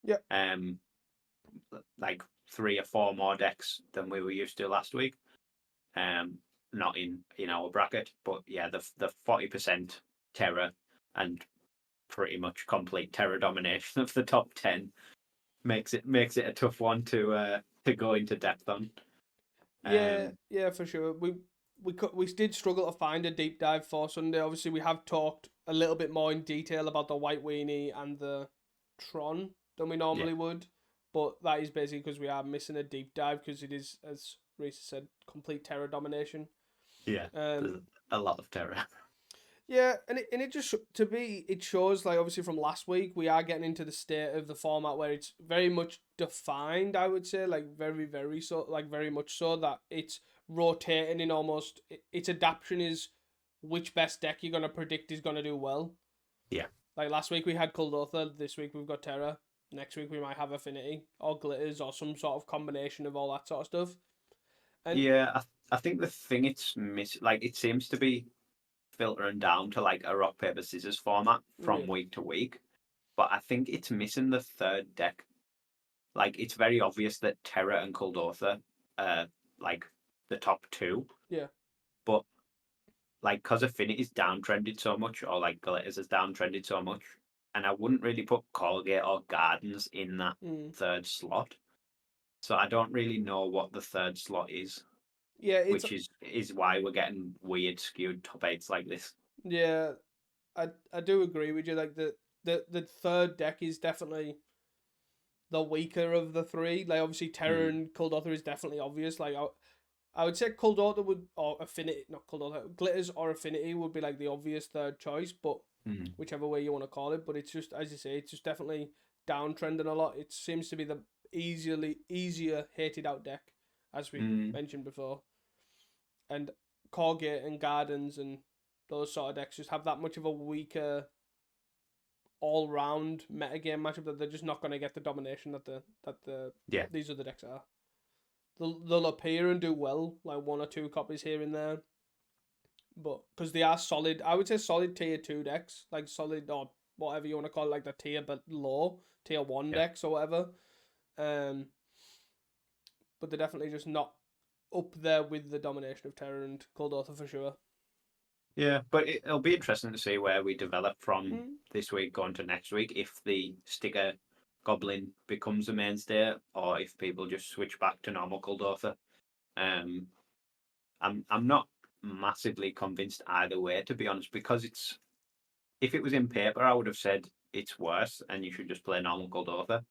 Speaker 1: Yeah.
Speaker 2: Like 3 or 4 more decks than we were used to last week. Not in our bracket, but yeah, the 40% terror and pretty much complete terror domination of the top 10 makes it a tough one to go into depth on.
Speaker 1: Yeah, for sure. We did struggle to find a deep dive for Sunday. Obviously, we have talked a little bit more in detail about the White Weenie and the Tron than we normally would, but that is basically because we are missing a deep dive, because it is, as Reese said, complete terror domination.
Speaker 2: Yeah, there's a lot of terror.
Speaker 1: Yeah, and it just it shows, like, obviously from last week we are getting into the state of the format where it's very much defined. I would say, like, very so, like, very much so, that it's rotating in almost its adaptation is which best deck you're gonna predict is gonna do well.
Speaker 2: Yeah.
Speaker 1: Like last week we had Cold Author. This week we've got Terror. Next week we might have Affinity or Glitters or some sort of combination of all that sort of stuff. And
Speaker 2: yeah, I think the thing it's like it seems to be filtering down to like a rock paper scissors format from week to week, but I think it's missing the third deck. Like, it's very obvious that Terror and Cold Author are like the top 2.
Speaker 1: Yeah.
Speaker 2: But like, because Affinity's downtrended so much, or like Glitters has downtrended so much, and I wouldn't really put Colgate or Gardens in that third slot. So I don't really know what the third slot is.
Speaker 1: Yeah,
Speaker 2: which is why we're getting weird skewed top 8s like this.
Speaker 1: Yeah, I do agree with you. Like, the third deck is definitely the weaker of the 3. Like, obviously Terror and Cold Author is definitely obvious. Like, I would say Cold Author or Affinity, not Cold Author, Glitters or Affinity would be like the obvious third choice, but whichever way you want to call it. But it's just, as you say, it's just definitely downtrending a lot. It seems to be the easier hated out deck, as we mentioned before. And Corgate and Gardens and those sort of decks just have that much of a weaker all-round metagame matchup, that they're just not going to get the domination that these other decks are. They'll appear and do well, like 1 or 2 copies here and there, but because they are solid, I would say solid tier 2 decks, like solid, or whatever you want to call it, like the tier but low tier 1 decks or whatever. But they're definitely just not up there with the domination of Terror and Cold Author for sure.
Speaker 2: Yeah, but it'll be interesting to see where we develop from this week going to next week, if the sticker Goblin becomes a mainstay, or if people just switch back to normal Kuldotha. I'm not massively convinced either way, to be honest, because if it was in paper, I would have said it's worse and you should just play normal Kuldotha.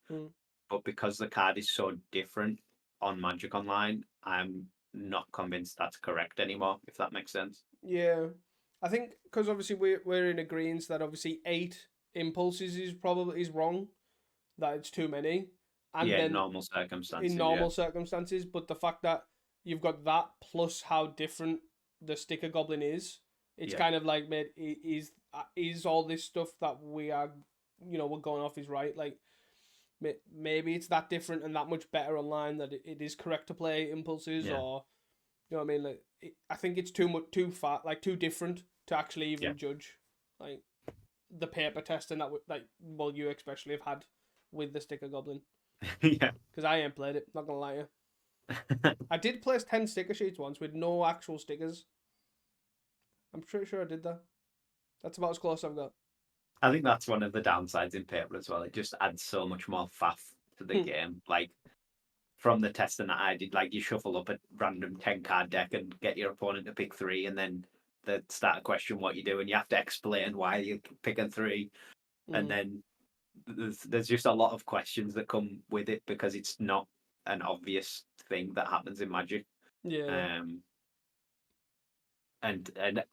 Speaker 2: But because the card is so different on Magic Online, I'm not convinced that's correct anymore, if that makes sense.
Speaker 1: Yeah. I think because obviously we're in agreement that obviously 8 impulses is wrong, that it's too many. And
Speaker 2: Yeah, in
Speaker 1: then
Speaker 2: normal circumstances,
Speaker 1: in
Speaker 2: yeah.
Speaker 1: normal circumstances, but the fact that you've got that plus how different the sticker goblin is, it's
Speaker 2: Yeah.
Speaker 1: kind of like, mate, is all this stuff that we are, we're going off is right? Like, maybe it's that different and that much better online that it is correct to play impulses,
Speaker 2: Yeah.
Speaker 1: or you know what I mean? Like, I think it's too far, like too different to actually even judge, like the paper testing that well, you especially have had with the sticker goblin.
Speaker 2: Yeah.
Speaker 1: Because I ain't played it, not gonna lie to you. I did place 10 sticker sheets once with no actual stickers. I'm pretty sure I did that. That's about as close I've got.
Speaker 2: I think that's one of the downsides in paper as well. It just adds so much more faff to the game. Like, from the testing that I did, like, you shuffle up a random 10 card deck and get your opponent to pick 3, and then they start a question what you do, and you have to explain why you're picking 3. And then there's just a lot of questions that come with it because it's not an obvious thing that happens in Magic.
Speaker 1: Yeah.
Speaker 2: And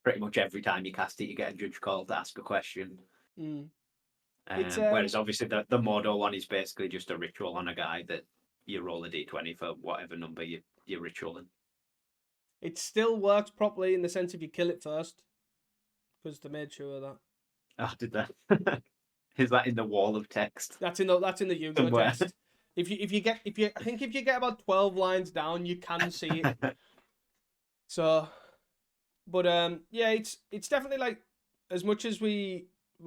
Speaker 2: pretty much every time you cast it, you get a judge call to ask a question.
Speaker 1: It's
Speaker 2: Whereas obviously the Modo one is basically just a ritual on a guy that you roll a d20 for whatever number you're ritualing.
Speaker 1: It still works properly in the sense if you kill it first, because they made sure of that.
Speaker 2: Oh, did that? Is that in the wall of text?
Speaker 1: That's in the Yu-Gi-Oh text. If you get about 12 lines down, you can see it. So, but yeah, it's definitely like, as much as we're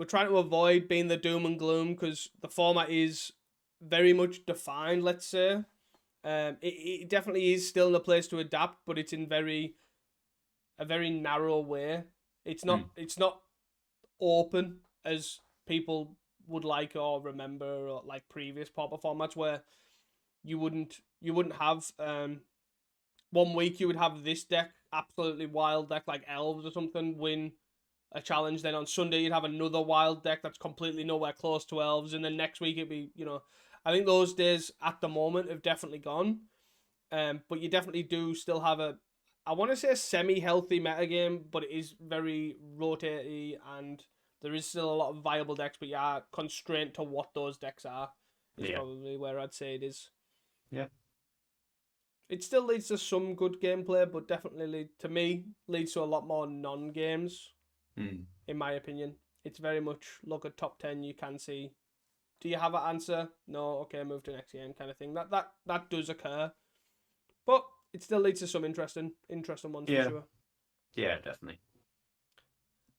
Speaker 1: trying to avoid being the doom and gloom, because the format is very much defined, let's say. It definitely is still in a place to adapt, but it's in a very narrow way. It's not open as people would like or remember, or like previous Pauper formats where you wouldn't have 1 week you would have this deck, absolutely wild deck like elves or something, win a challenge. Then on Sunday you'd have another wild deck that's completely nowhere close to elves, and then next week it'd be, I think those days at the moment have definitely gone. But you definitely do still have I want to say a semi-healthy metagame, but it is very rotatey, and there is still a lot of viable decks, but you are constrained to what those decks are, is probably where I'd say it is.
Speaker 2: Yeah.
Speaker 1: It still leads to some good gameplay, but definitely, to me, leads to a lot more non-games, in my opinion. It's very much, look at top 10, you can see, do you have an answer? No, okay, move to next game kind of thing. That does occur. But it still leads to some interesting ones for sure.
Speaker 2: Yeah, definitely.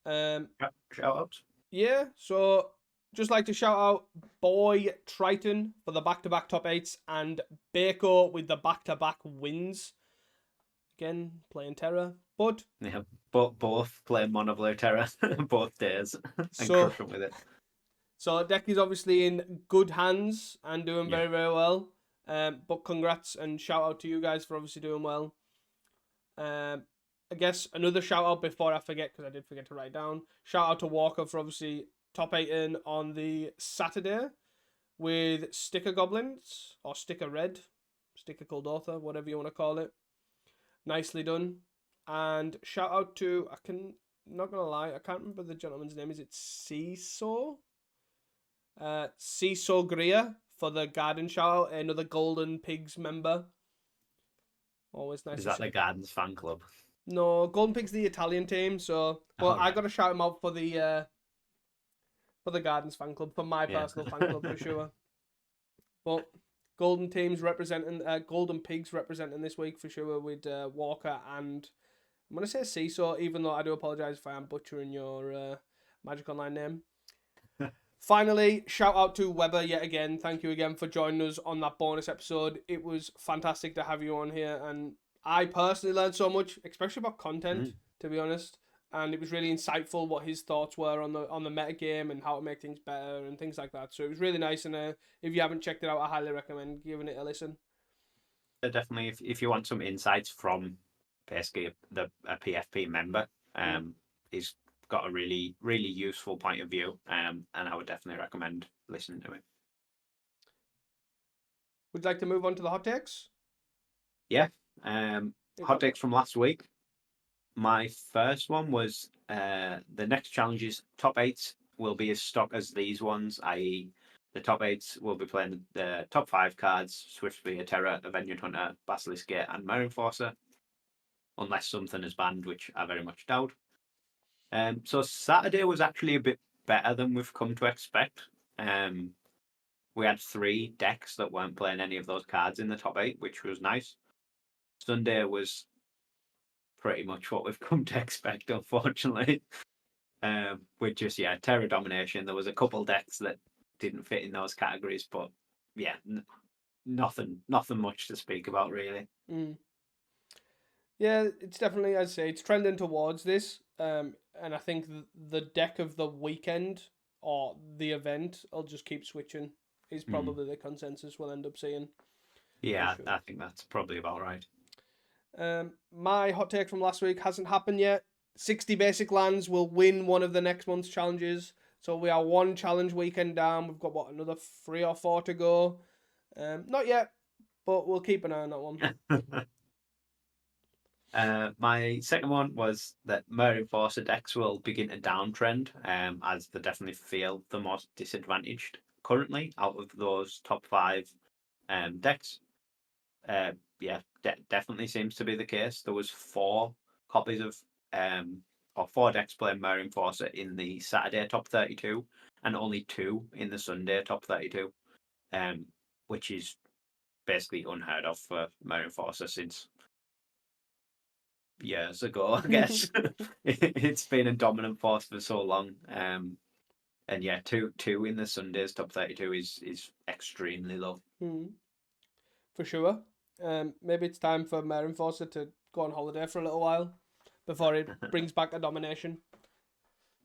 Speaker 1: Shout outs? Yeah, so just like to shout out Boy Triton for the back-to-back top 8s, and Bako with the back-to-back wins. Again, playing Terra. But
Speaker 2: yeah, both playing Mono Blue Terra both days and crush them with it.
Speaker 1: So deck is obviously in good hands and doing very, very well. But congrats and shout out to you guys for obviously doing well. I guess another shout out before I forget, because I did forget to write down. Shout out to Walker for obviously top 8 on the Saturday with Sticker Goblins, or Sticker Red, Sticker Kuldotha, whatever you want to call it. Nicely done. And shout out to, not gonna lie, I can't remember the gentleman's name. Is it Seesaw? Seesaw Greer for the garden shout out, another Golden Pigs member. Always nice.
Speaker 2: Is that the Gardens fan club?
Speaker 1: No, Golden Pig's the Italian team, so I got to shout him out for the Gardens fan club, for my personal fan club for sure. But Golden Pigs representing this week for sure with Walker and I'm gonna say Seesaw, even though I do apologize if I am butchering your Magic Online name. Finally, shout out to Weber yet again. Thank you again for joining us on that bonus episode. It was fantastic to have you on here, and I personally learned so much, especially about content, to be honest. and it was really insightful what his thoughts were on the meta game and how to make things better and things like that. So it was really nice, and if you haven't checked it out, I highly recommend giving it a listen.
Speaker 2: Definitely, if you want some insights from basically a PFP member, he's got a really useful point of view, and I would definitely recommend listening to him.
Speaker 1: Would you like to move on to the hot takes?
Speaker 2: Yeah. Hot takes from last week. My first one was the next challenges top 8 will be as stock as these ones, i.e. the top 8 will be playing the top 5 cards, Swiftspear, Terror, Avenging Hunter, Basilisk Gate and Marinforcer, unless something is banned, which I very much doubt. So Saturday was actually a bit better than we've come to expect. We had 3 decks that weren't playing any of those cards in the top 8, which was nice. Sunday was pretty much what we've come to expect, unfortunately. With just Terror Domination. There was a couple decks that didn't fit in those categories, but yeah, nothing much to speak about really.
Speaker 1: Yeah, it's definitely, I'd say, it's trending towards this. And I think the deck of the weekend or the event, I'll just keep switching. Is probably the consensus we'll end up seeing.
Speaker 2: Yeah,
Speaker 1: sure.
Speaker 2: I think that's probably about right.
Speaker 1: My hot take from last week hasn't happened yet. 60 basic lands will win one of the next month's challenges. So we are 1 challenge weekend down. We've got, another 3 or 4 to go. Not yet, but we'll keep an eye on that one.
Speaker 2: My second one was that Marinforcer decks will begin to downtrend, as they definitely feel the most disadvantaged currently out of those top 5 decks. Definitely seems to be the case. There was 4 copies of or 4 decks playing Marinforcer in the Saturday top 32, and only 2 in the Sunday top 32, which is basically unheard of for Marinforcer since years ago, I guess. It's been a dominant force for so long. And yeah, two in the Sundays top 32 is extremely low.
Speaker 1: For sure. Maybe it's time for Marinforcer to go on holiday for a little while before it brings back a domination.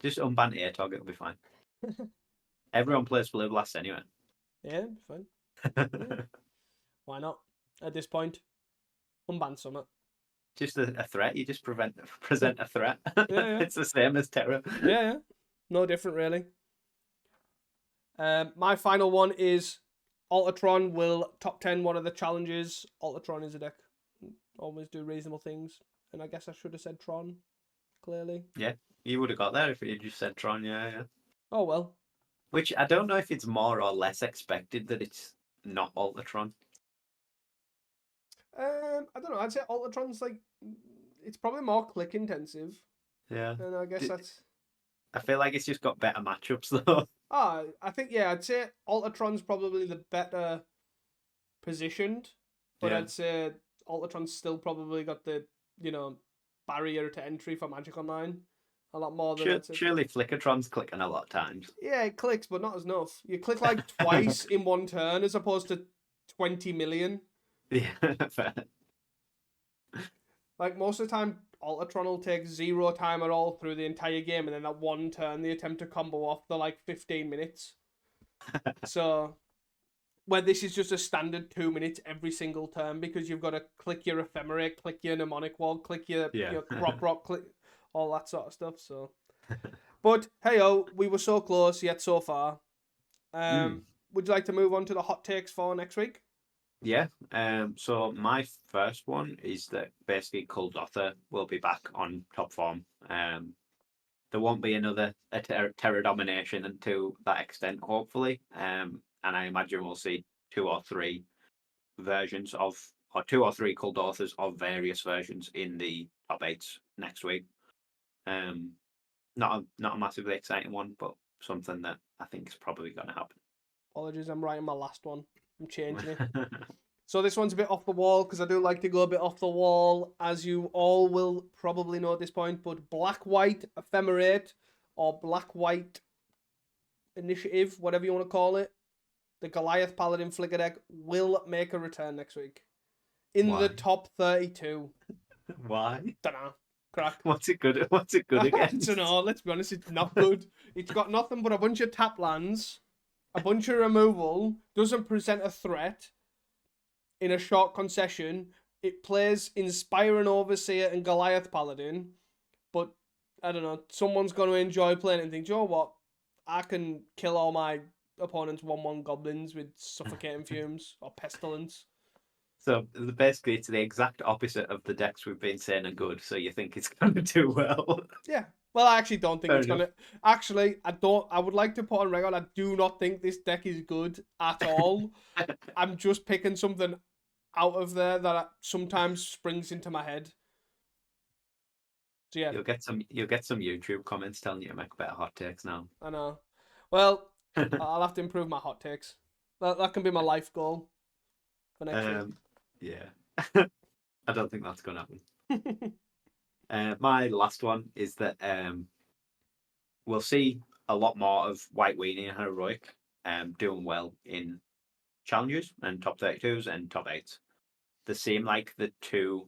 Speaker 2: Just unban Airtog, it'll be fine. Everyone plays for Live Last anyway.
Speaker 1: Yeah, fine. Yeah. Why not? At this point, unban Summit.
Speaker 2: Just a threat. You just present a threat.
Speaker 1: Yeah.
Speaker 2: It's the same as Terror.
Speaker 1: Yeah. No different, really. My final one is Altertron will top 10 one of the challenges. Altertron is a deck. Always do reasonable things. And I guess I should have said Tron, clearly.
Speaker 2: Yeah, you would have got there if you just said Tron, yeah.
Speaker 1: Oh, well.
Speaker 2: Which I don't know if it's more or less expected that it's not Altertron.
Speaker 1: I don't know. I'd say Altertron's it's probably more click intensive.
Speaker 2: Yeah.
Speaker 1: And I guess that's.
Speaker 2: I feel like it's just got better matchups though.
Speaker 1: I think I'd say Altertron's probably the better positioned, but I'd say Altertron's still probably got the barrier to entry for Magic Online a lot more than
Speaker 2: surely Flickertron's clicking a lot of times.
Speaker 1: Yeah, it clicks, but not as enough. You click like twice in one turn as opposed to 20 million.
Speaker 2: Yeah, fair.
Speaker 1: Like most of the time, Altertron will take 0 time at all through the entire game, and then that one turn they attempt to combo off the 15 minutes. So, where this is just a standard 2 minutes every single turn because you've got to click your Ephemerate, click your Mnemonic Wall, click your Crop Rock, click all that sort of stuff. So, but hey we were so close yet so far. Would you like to move on to the hot takes for next week?
Speaker 2: Yeah. So my first one is that basically Kuldotha will be back on top form. There won't be another Terror Domination and to that extent, hopefully. And I imagine we'll see 2 or 3 versions of, or 2 or 3 Kuldothas of various versions in the top 8s next week. Not a massively exciting one, but something that I think is probably going to happen.
Speaker 1: Apologies, I'm writing my last one. I'm changing it. So this one's a bit off the wall because I do like to go a bit off the wall, as you all will probably know at this point. But Black-White Ephemerate or Black-White Initiative, whatever you want to call it, the Goliath Paladin Flicker deck will make a return next week in the top 32.
Speaker 2: Why?
Speaker 1: Dunno. Crack.
Speaker 2: What's it good? What's it good
Speaker 1: I
Speaker 2: against?
Speaker 1: don't know. Let's be honest, it's not good. It's got nothing but a bunch of tap lands, a bunch of removal. Doesn't present a threat in a short concession. It plays Inspiring Overseer and Goliath Paladin, but I don't know. Someone's going to enjoy playing it and think, you know what? I can kill all my opponents 1/1 goblins with suffocating fumes or pestilence.
Speaker 2: So basically, it's the exact opposite of the decks we've been saying are good. So you think it's going to do well?
Speaker 1: Yeah. Well, I actually don't think
Speaker 2: Fair
Speaker 1: it's
Speaker 2: enough.
Speaker 1: gonna. Actually, I don't. I would like to put on record. I do not think this deck is good at all. I'm just picking something out of there that sometimes springs into my head. So yeah,
Speaker 2: You'll get some YouTube comments telling you to make better hot takes now.
Speaker 1: I know. Well, I'll have to improve my hot takes. That can be my life goal for next week.
Speaker 2: Yeah. I don't think that's going to happen. My last one is that we'll see a lot more of White Weenie and Heroic doing well in challenges and top 32s and top 8s. They seem like the two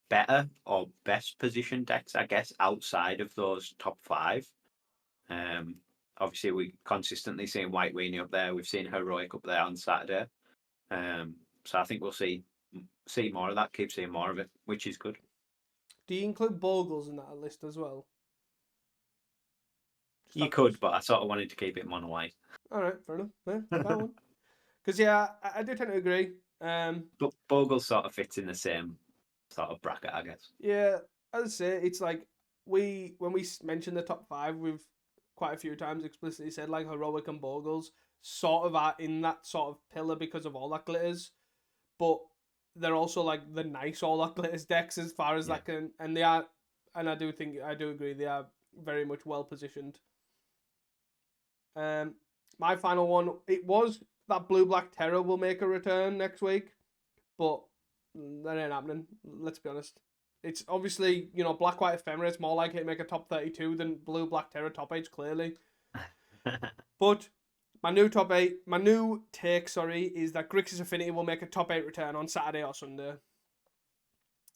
Speaker 2: better or best positioned decks, I guess, outside of those top 5. Obviously, we consistently seen White Weenie up there. We've seen Heroic up there on Saturday. So I think we'll see more of that. Keep seeing more of it, which is good.
Speaker 1: Do you include Bogles in that list as well?
Speaker 2: You could, but I sort of wanted to keep it mono white.
Speaker 1: All right, fair enough. Yeah, fair one. Because yeah, I do tend to agree.
Speaker 2: But Bogle sort of fits in the same sort of bracket, I guess.
Speaker 1: Yeah, as I say, it's like when we mentioned the top 5, we've quite a few times explicitly said like Heroic and Bogles sort of are in that sort of pillar because of all that glitters, but they're also like the nice all that glitters decks as far as that can, and they are, and I do agree they are very much well positioned. My final one, it was that Blue Black Terror will make a return next week, but that ain't happening. Let's be honest. It's obviously, Black White Ephemera. It's more likely to make a top 32 than Blue Black Terror top 8, clearly. But my new take, is that Grixis Affinity will make a top 8 return on Saturday or Sunday.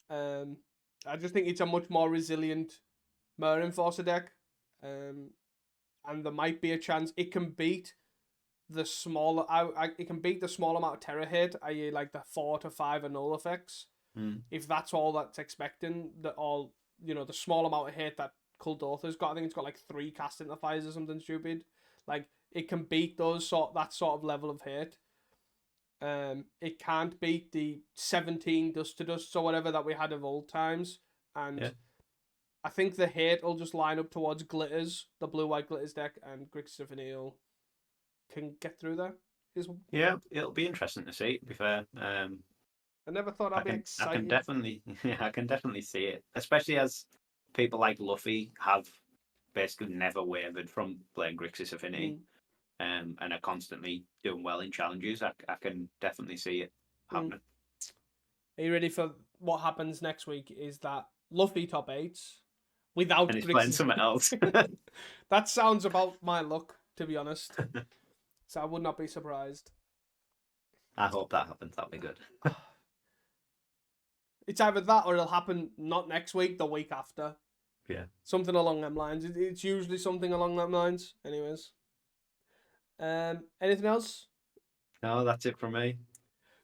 Speaker 1: I just think it's a much more resilient Mer Enforcer deck. And there might be a chance it can beat the smaller. It can beat the small amount of terror hit, i.e., like the 4 to 5 annul effects. If that's all that's expecting, the small amount of hit that Kuldotha's got. I think it's got like 3 cast interfires or something stupid. Like it can beat that sort of level of hit. It can't beat the 17 dust to dust or whatever that we had of old times, and I think the hate will just line up towards Glitters, the blue-white Glitters deck, and Grixis Affinity can get through there.
Speaker 2: Yeah, it'll be interesting to see, to be fair.
Speaker 1: I never thought I'd be excited.
Speaker 2: I can definitely see it, especially as people like Luffy have basically never wavered from playing Grixis Affinity and are constantly doing well in challenges. I can definitely see it happening.
Speaker 1: Are you ready for what happens next week? Is that Luffy top 8s without
Speaker 2: and he's
Speaker 1: Grixis.
Speaker 2: playing something else.
Speaker 1: That sounds about my luck, to be honest. So I would not be surprised.
Speaker 2: I hope that happens. That'll be good.
Speaker 1: It's either that or it'll happen not next week, the week after.
Speaker 2: Yeah.
Speaker 1: Something along them lines. It's usually something along them lines. Anyways. Anything else?
Speaker 2: No, that's it from me.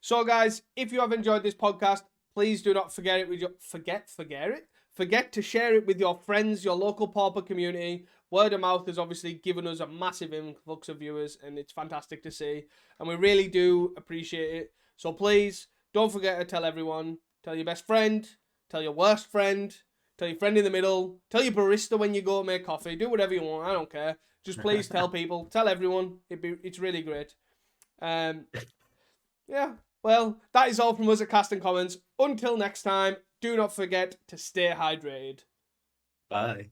Speaker 1: So guys, if you have enjoyed this podcast, please do not forget to share it with your friends, your local pauper community. Word of mouth has obviously given us a massive influx of viewers, and it's fantastic to see. And we really do appreciate it. So please, don't forget to tell everyone. Tell your best friend. Tell your worst friend. Tell your friend in the middle. Tell your barista when you go make coffee. Do whatever you want. I don't care. Just please tell people. Tell everyone. It's really great. Yeah. Well, that is all from us at Cast and Comments. Until next time, do not forget to stay hydrated.
Speaker 2: Bye.